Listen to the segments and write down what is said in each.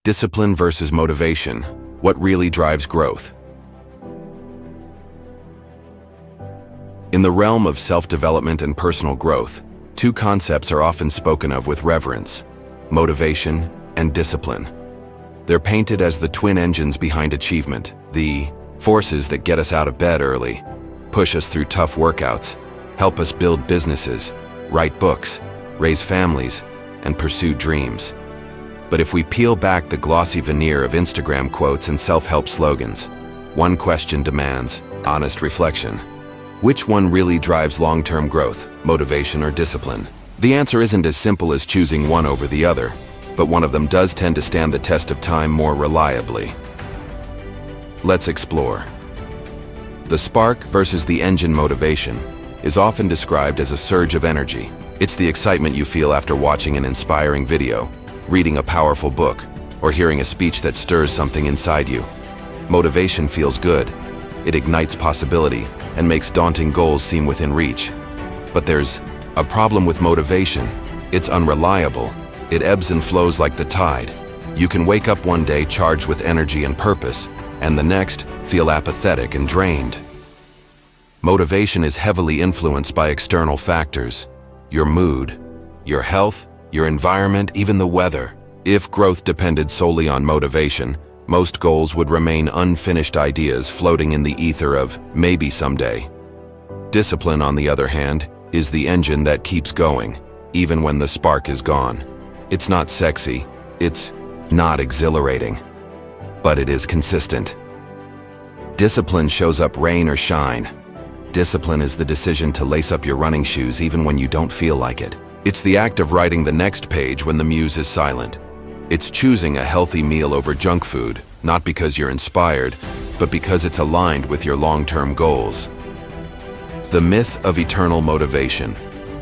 Discipline versus motivation. What really drives growth? In the realm of self-development and personal growth, two concepts are often spoken of with reverence: motivation and discipline. They're painted as the twin engines behind achievement, the forces that get us out of bed early, push us through tough workouts, help us build businesses, write books, raise families, and pursue dreams. But if we peel back the glossy veneer of Instagram quotes and self-help slogans, one question demands honest reflection. Which one really drives long-term growth, motivation or discipline? The answer isn't as simple as choosing one over the other, but one of them does tend to stand the test of time more reliably. Let's explore. The spark versus the engine motivation is often described as a surge of energy. It's the excitement you feel after watching an inspiring video, reading a powerful book, or hearing a speech that stirs something inside you. Motivation feels good. It ignites possibility and makes daunting goals seem within reach. But there's a problem with motivation. It's unreliable. It ebbs and flows like the tide. You can wake up one day charged with energy and purpose, and the next feel apathetic and drained. Motivation is heavily influenced by external factors: your mood, your health, your environment, even the weather. If growth depended solely on motivation, most goals would remain unfinished ideas floating in the ether of maybe someday. Discipline, on the other hand, is the engine that keeps going, even when the spark is gone. It's not sexy, it's not exhilarating, but it is consistent. Discipline shows up rain or shine. Discipline is the decision to lace up your running shoes even when you don't feel like it. It's the act of writing the next page when the muse is silent. It's choosing a healthy meal over junk food, not because you're inspired, but because it's aligned with your long-term goals. The myth of eternal motivation.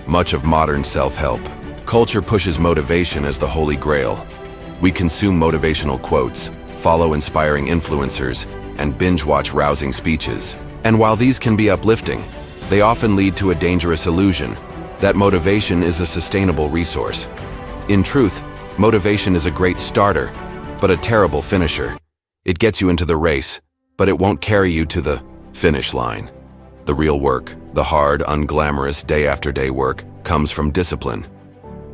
Much of modern self-help culture pushes motivation as the holy grail. We consume motivational quotes, follow inspiring influencers, and binge-watch rousing speeches. And while these can be uplifting, they often lead to a dangerous illusion that motivation is a sustainable resource. In truth, motivation is a great starter, but a terrible finisher. It gets you into the race, but it won't carry you to the finish line. The real work, the hard, unglamorous day-after-day work, comes from discipline.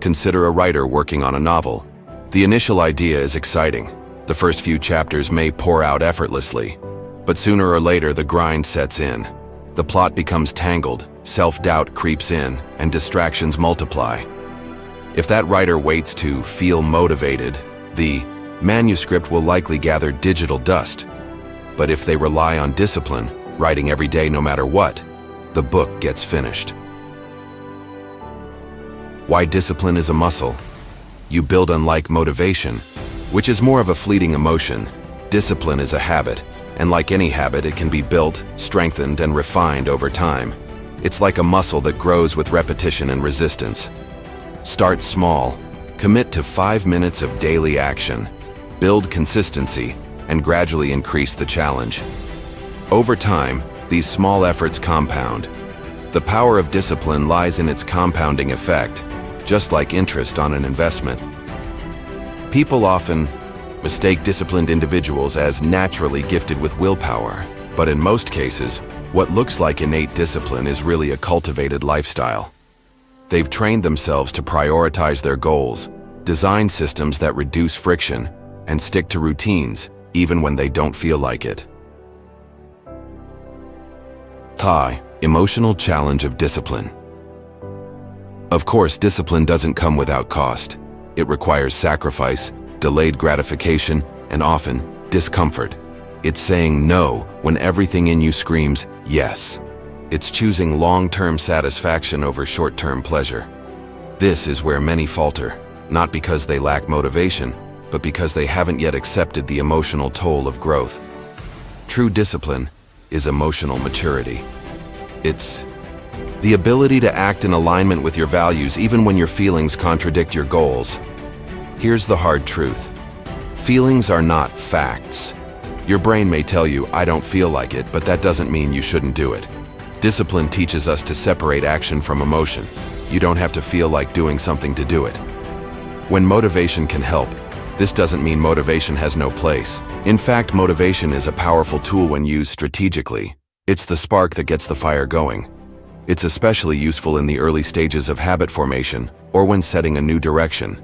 Consider a writer working on a novel. The initial idea is exciting. The first few chapters may pour out effortlessly, but sooner or later the grind sets in. The plot becomes tangled, self-doubt creeps in, and distractions multiply. If that writer waits to feel motivated, the manuscript will likely gather digital dust. But if they rely on discipline, writing every day no matter what, the book gets finished. Why discipline is a muscle? You build unlike motivation, which is more of a fleeting emotion. Discipline is a habit, and like any habit, it can be built, strengthened, and refined over time. It's like a muscle that grows with repetition and resistance. Start small. Commit to 5 minutes of daily action. Build consistency, and gradually increase the challenge. Over time, these small efforts compound. The power of discipline lies in its compounding effect, just like interest on an investment. People often mistake disciplined individuals as naturally gifted with willpower, but in most cases, what looks like innate discipline is really a cultivated lifestyle. They've trained themselves to prioritize their goals, design systems that reduce friction, and stick to routines even when they don't feel like it. Emotional challenge of discipline. Of course, discipline doesn't come without cost. It requires sacrifice, delayed gratification, and often discomfort. It's saying no when everything in you screams yes. It's choosing long-term satisfaction over short-term pleasure. This is where many falter, not because they lack motivation, but because they haven't yet accepted the emotional toll of growth. True discipline is emotional maturity. It's the ability to act in alignment with your values even when your feelings contradict your goals. Here's the hard truth. Feelings are not facts. Your brain may tell you, "I don't feel like it," but that doesn't mean you shouldn't do it. Discipline teaches us to separate action from emotion. You don't have to feel like doing something to do it. When motivation can help, This doesn't mean motivation has no place. In fact, motivation is a powerful tool when used strategically. It's the spark that gets the fire going. It's especially useful in the early stages of habit formation or when setting a new direction.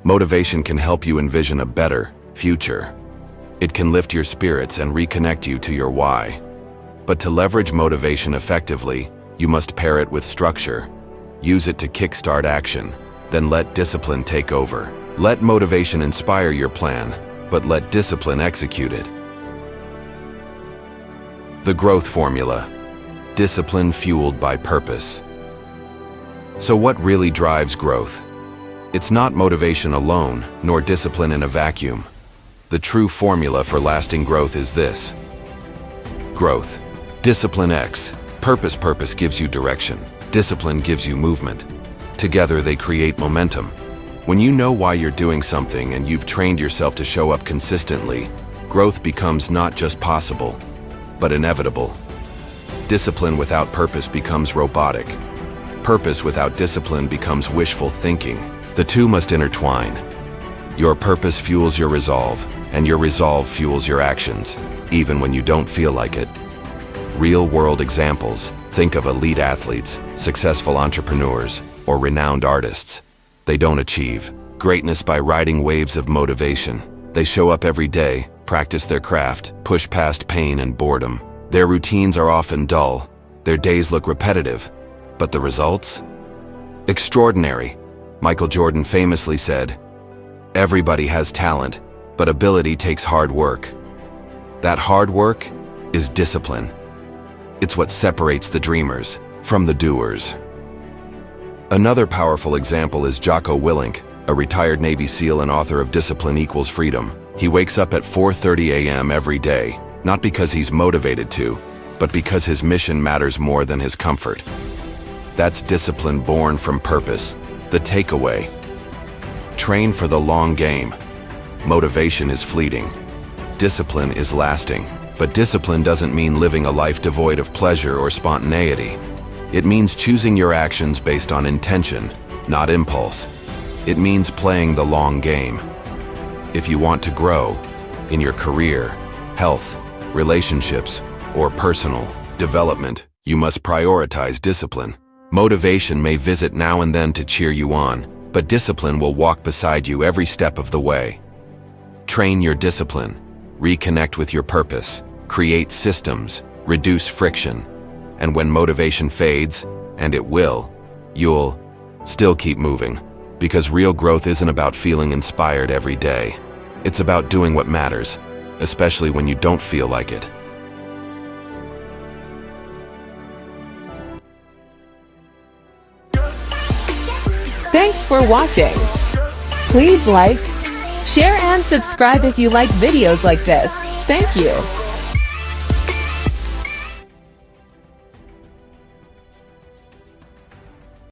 Motivation can help you envision a better future. It can lift your spirits and reconnect you to your why. But to leverage motivation effectively, you must pair it with structure. Use it to kickstart action, then let discipline take over. Let motivation inspire your plan, but let discipline execute it. The growth formula. Discipline fueled by purpose. So what really drives growth? It's not motivation alone, nor discipline in a vacuum. The true formula for lasting growth is this. Growth. Discipline X. Purpose. Purpose gives you direction. Discipline gives you movement. Together they create momentum. When you know why you're doing something and you've trained yourself to show up consistently, growth becomes not just possible, but inevitable. Discipline without purpose becomes robotic. Purpose without discipline becomes wishful thinking. The two must intertwine. Your purpose fuels your resolve, and your resolve fuels your actions, even when you don't feel like it. Real-world examples. Think of elite athletes, successful entrepreneurs, or renowned artists. They don't achieve greatness by riding waves of motivation. They show up every day, practice their craft, push past pain and boredom. Their routines are often dull. Their days look repetitive. But the results? Extraordinary. Michael Jordan famously said, "Everybody has talent, but ability takes hard work." That hard work is discipline. It's what separates the dreamers from the doers. Another powerful example is Jocko Willink, a retired Navy SEAL and author of Discipline Equals Freedom. He wakes up at 4:30 a.m. every day, not because he's motivated to, but because his mission matters more than his comfort. That's discipline born from purpose. The takeaway. Train for the long game. Motivation is fleeting. Discipline is lasting. But discipline doesn't mean living a life devoid of pleasure or spontaneity. It means choosing your actions based on intention, not impulse. It means playing the long game. If you want to grow in your career, health, relationships, or personal development, you must prioritize discipline. Motivation may visit now and then to cheer you on, but discipline will walk beside you every step of the way. Train your discipline, reconnect with your purpose, create systems, reduce friction, and when motivation fades, and it will, you'll still keep moving. Because real growth isn't about feeling inspired every day. It's about doing what matters, especially when you don't feel like it. Thanks for watching. Please like, share and subscribe if you like videos like this. Thank you.